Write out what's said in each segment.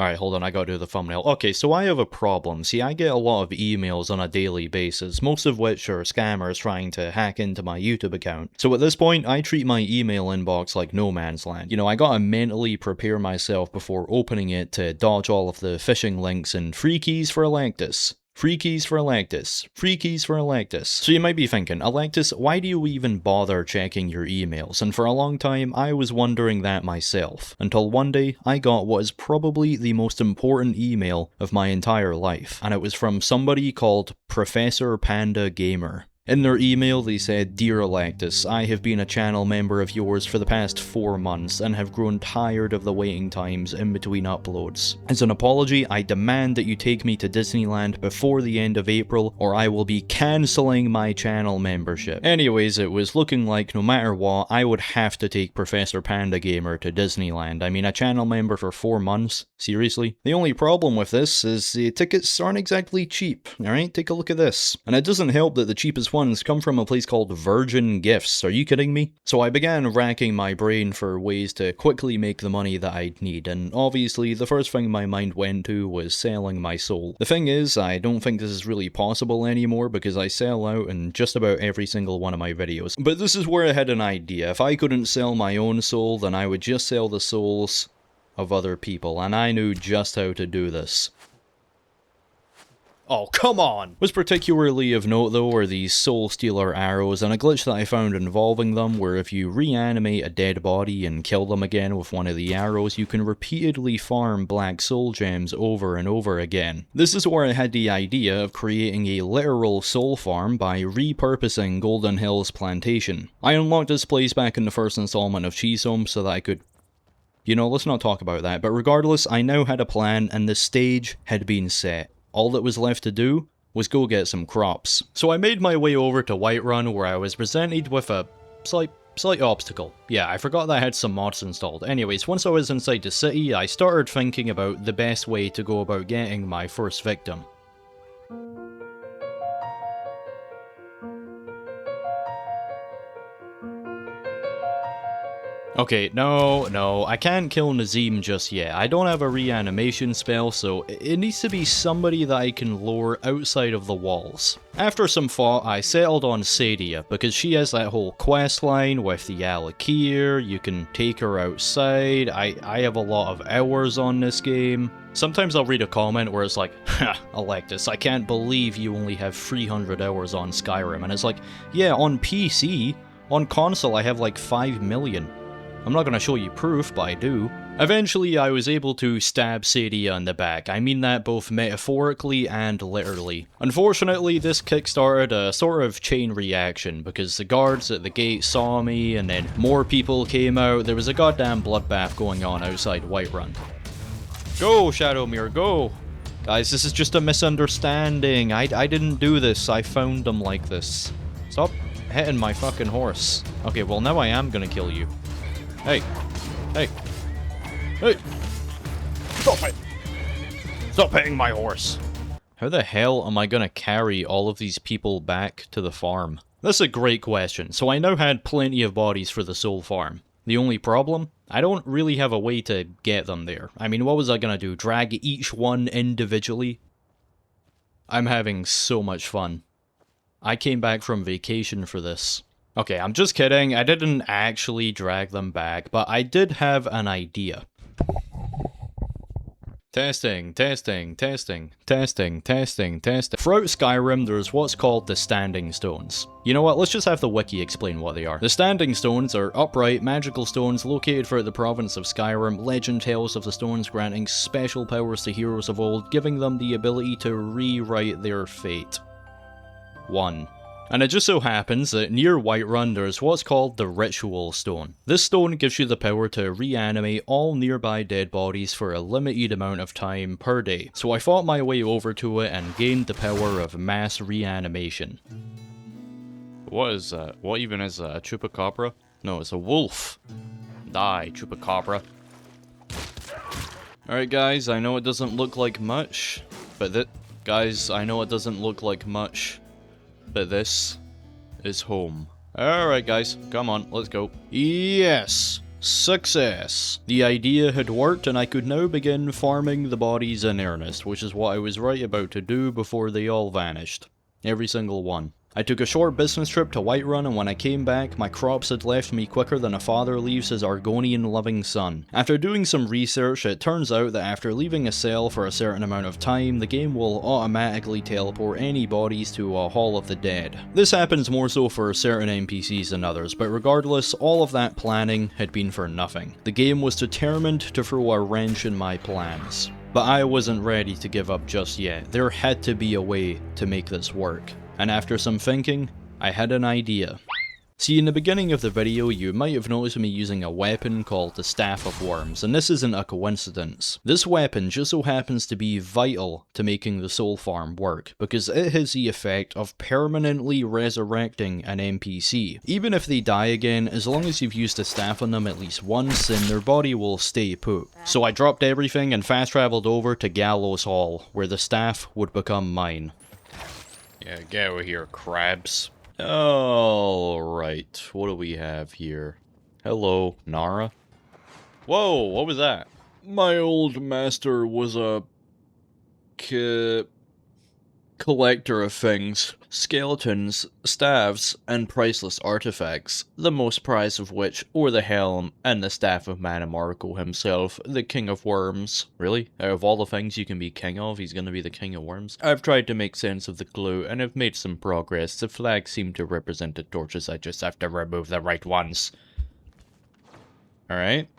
Alright, hold on, I gotta do the thumbnail. Okay, so I have a problem. See, I get a lot of emails on a daily basis, most of which are scammers trying to hack into my YouTube account. So at this point, I treat my email inbox like no man's land. You know, I gotta mentally prepare myself before opening it to dodge all of the phishing links and free keys for Electus. Free keys for Electus. Free keys for Electus. So you might be thinking, Electus, why do you even bother checking your emails? And for a long time, I was wondering that myself. Until one day, I got what is probably the most important email of my entire life. And it was from somebody called Professor Panda Gamer. In their email, they said, "Dear Electus, I have been a channel member of yours for the past 4 months and have grown tired of the waiting times in between uploads. As an apology, I demand that you take me to Disneyland before the end of April or I will be cancelling my channel membership." Anyways, it was looking like no matter what, I would have to take Professor Panda Gamer to Disneyland. I mean, a channel member for 4 months? Seriously? The only problem with this is the tickets aren't exactly cheap, alright? Take a look at this. And it doesn't help that the cheapest ones come from a place called Virgin Gifts. Are you kidding me? So I began racking my brain for ways to quickly make the money that I'd need, and obviously the first thing my mind went to was selling my soul. The thing is, I don't think this is really possible anymore because I sell out in just about every single one of my videos. But this is where I had an idea. If I couldn't sell my own soul, then I would just sell the souls of other people, and I knew just how to do this. Oh, come on! What's particularly of note though are these soul stealer arrows, and a glitch that I found involving them where if you reanimate a dead body and kill them again with one of the arrows, you can repeatedly farm black soul gems over and over again. This is where I had the idea of creating a literal soul farm by repurposing Golden Hills Plantation. I unlocked this place back in the first installment of Cheese Home so that I could... You know, let's not talk about that, but regardless, I now had a plan and the stage had been set. All that was left to do was go get some crops. So I made my way over to Whiterun where I was presented with a slight obstacle. Yeah, I forgot that I had some mods installed. Anyways, once I was inside the city, I started thinking about the best way to go about getting my first victim. Okay, no, I can't kill Nazim just yet. I don't have a reanimation spell, so it needs to be somebody that I can lure outside of the walls. After some thought, I settled on Sadia, because she has that whole quest line with the Alakir, you can take her outside, I have a lot of hours on this game. Sometimes I'll read a comment where it's like, "Ha, Electus, I can't believe you only have 300 hours on Skyrim," and it's like, yeah, on PC, on console I have like 5 million. I'm not gonna show you proof, but I do. Eventually, I was able to stab Sadia in the back. I mean that both metaphorically and literally. Unfortunately, this kickstarted a sort of chain reaction, because the guards at the gate saw me, and then more people came out. There was a goddamn bloodbath going on outside Whiterun. Go, Shadowmere, go! Guys, this is just a misunderstanding. I didn't do this. I found them like this. Stop hitting my fucking horse. Okay, well now I am gonna kill you. Hey! Hey! Hey! Stop it! Stop hitting my horse! How the hell am I gonna carry all of these people back to the farm? That's a great question. So I now had plenty of bodies for the soul farm. The only problem? I don't really have a way to get them there. I mean, what was I gonna do? Drag each one individually? I'm having so much fun. I came back from vacation for this. Okay, I'm just kidding, I didn't actually drag them back, but I did have an idea. Testing. Throughout Skyrim, there's what's called the Standing Stones. You know what, let's just have the wiki explain what they are. The Standing Stones are upright, magical stones located throughout the province of Skyrim. Legend tells of the stones granting special powers to heroes of old, giving them the ability to rewrite their fate. 1. And it just so happens that near Whiterun there's what's called the Ritual Stone. This stone gives you the power to reanimate all nearby dead bodies for a limited amount of time per day. So I fought my way over to it and gained the power of mass reanimation. What is that? What even is that? A chupacabra? No, it's a wolf. Die, chupacabra. Alright guys, I know it doesn't look like much, but but this is home. Alright guys, come on, let's go. Yes! Success! The idea had worked and I could now begin farming the bodies in earnest, which is what I was right about to do before they all vanished. Every single one. I took a short business trip to Whiterun, and when I came back, my crops had left me quicker than a father leaves his Argonian-loving son. After doing some research, it turns out that after leaving a cell for a certain amount of time, the game will automatically teleport any bodies to a Hall of the Dead. This happens more so for certain NPCs than others, but regardless, all of that planning had been for nothing. The game was determined to throw a wrench in my plans. But I wasn't ready to give up just yet. There had to be a way to make this work. And after some thinking, I had an idea. See, in the beginning of the video, you might have noticed me using a weapon called the Staff of Worms, and this isn't a coincidence. This weapon just so happens to be vital to making the soul farm work, because it has the effect of permanently resurrecting an NPC. Even if they die again, as long as you've used a staff on them at least once, then their body will stay put. So I dropped everything and fast traveled over to Gallows Hall, where the staff would become mine. Yeah, get over here, crabs. Alright, what do we have here? Hello, Nara? Whoa, what was that? My old master was a... collector of things. Skeletons, staves, and priceless artifacts, the most prized of which were the helm and the staff of Mannimarco himself, the king of worms. Really? Out of all the things you can be king of, he's gonna be the king of worms? I've tried to make sense of the clue and have made some progress. The flags seem to represent the torches, I just have to remove the right ones. Alright.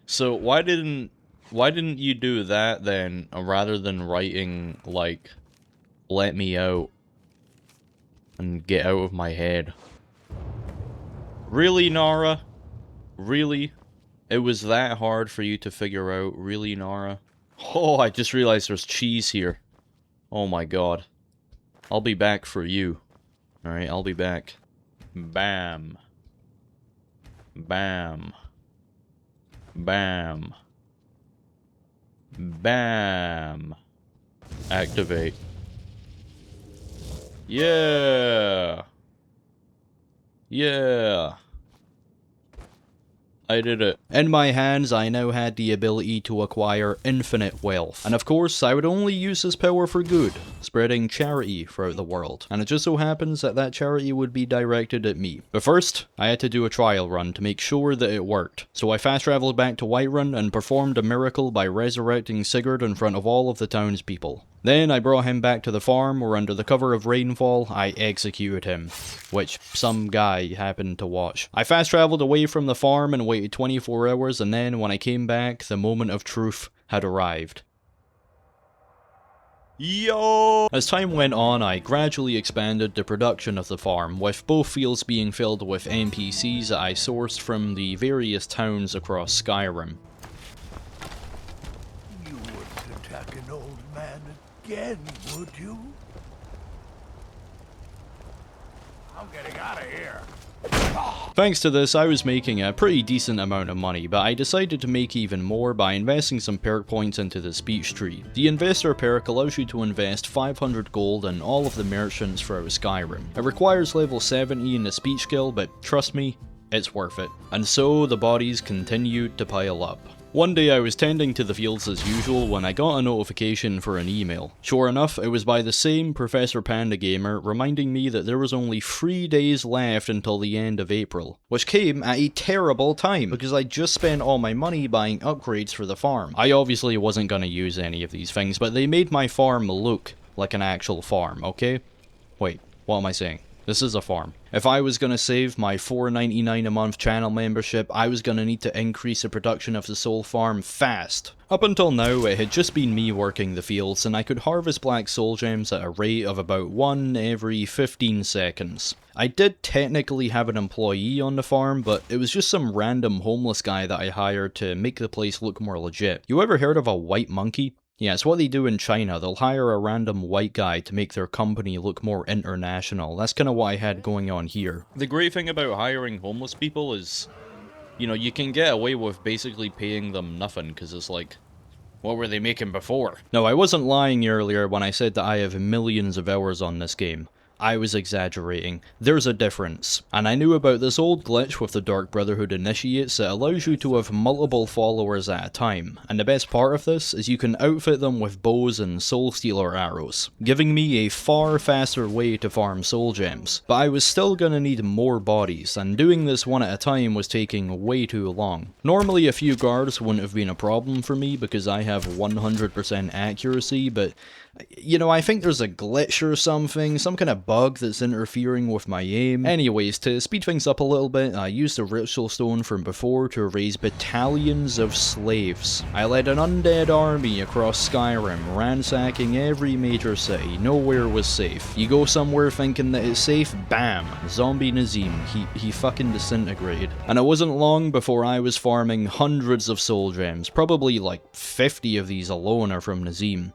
So why didn't you do that then, rather than writing, like, let me out and get out of my head? Really, Nara? Really? It was that hard for you to figure out? Really, Nara? Oh, I just realized there's cheese here. Oh my god. I'll be back for you. Alright, I'll be back. Bam. Bam. Bam. Bam. Activate. Yeah. Yeah. I did it. In my hands, I now had the ability to acquire infinite wealth. And of course, I would only use this power for good, spreading charity throughout the world. And it just so happens that that charity would be directed at me. But first, I had to do a trial run to make sure that it worked. So I fast traveled back to Whiterun and performed a miracle by resurrecting Sigurd in front of all of the townspeople. Then I brought him back to the farm, where under the cover of rainfall, I executed him, which some guy happened to watch. I fast traveled away from the farm and waited 24 hours, and then when I came back, the moment of truth had arrived. Yo! As time went on, I gradually expanded the production of the farm, with both fields being filled with NPCs that I sourced from the various towns across Skyrim. You wouldn't attack an old man again, would you? I'm getting out of here. Thanks to this, I was making a pretty decent amount of money, but I decided to make even more by investing some perk points into the speech tree. The investor perk allows you to invest 500 gold in all of the merchants throughout Skyrim. It requires level 70 in the speech skill, but trust me, it's worth it. And so the bodies continued to pile up. One day I was tending to the fields as usual when I got a notification for an email. Sure enough, it was by the same Professor Panda Gamer reminding me that there was only 3 days left until the end of April, which came at a terrible time because I just spent all my money buying upgrades for the farm. I obviously wasn't going to use any of these things, but they made my farm look like an actual farm, okay? Wait, what am I saying? This is a farm. If I was going to save my $4.99 a month channel membership, I was going to need to increase the production of the soul farm fast. Up until now, it had just been me working the fields, and I could harvest black soul gems at a rate of about 1 every 15 seconds. I did technically have an employee on the farm, but it was just some random homeless guy that I hired to make the place look more legit. You ever heard of a white monkey? Yeah, it's what they do in China. They'll hire a random white guy to make their company look more international. That's kind of what I had going on here. The great thing about hiring homeless people is, you know, you can get away with basically paying them nothing, because it's like, what were they making before? No, I wasn't lying earlier when I said that I have millions of hours on this game. I was exaggerating. There's a difference. And I knew about this old glitch with the Dark Brotherhood initiates that allows you to have multiple followers at a time. And the best part of this is you can outfit them with bows and soul stealer arrows, giving me a far faster way to farm soul gems. But I was still gonna need more bodies, and doing this one at a time was taking way too long. Normally a few guards wouldn't have been a problem for me because I have 100% accuracy, but you know, I think there's a glitch or something, some kind of bug that's interfering with my aim. Anyways, to speed things up a little bit, I used the ritual stone from before to raise battalions of slaves. I led an undead army across Skyrim, ransacking every major city. Nowhere was safe. You go somewhere thinking that it's safe, bam, zombie Nazim, he fucking disintegrated. And it wasn't long before I was farming hundreds of soul gems, probably like 50 of these alone are from Nazim.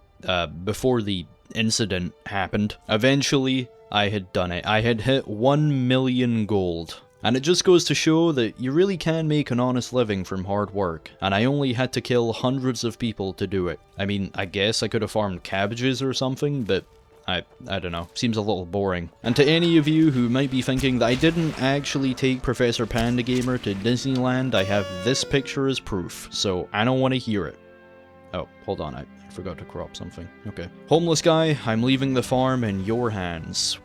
Before the incident happened. Eventually, I had done it. I had hit 1 million gold. And it just goes to show that you really can make an honest living from hard work. And I only had to kill hundreds of people to do it. I mean, I guess I could have farmed cabbages or something, but I don't know, seems a little boring. And to any of you who might be thinking that I didn't actually take Professor Panda Gamer to Disneyland, I have this picture as proof, so I don't want to hear it. Oh, hold on, I forgot to crop something. Okay. Homeless guy, I'm leaving the farm in your hands.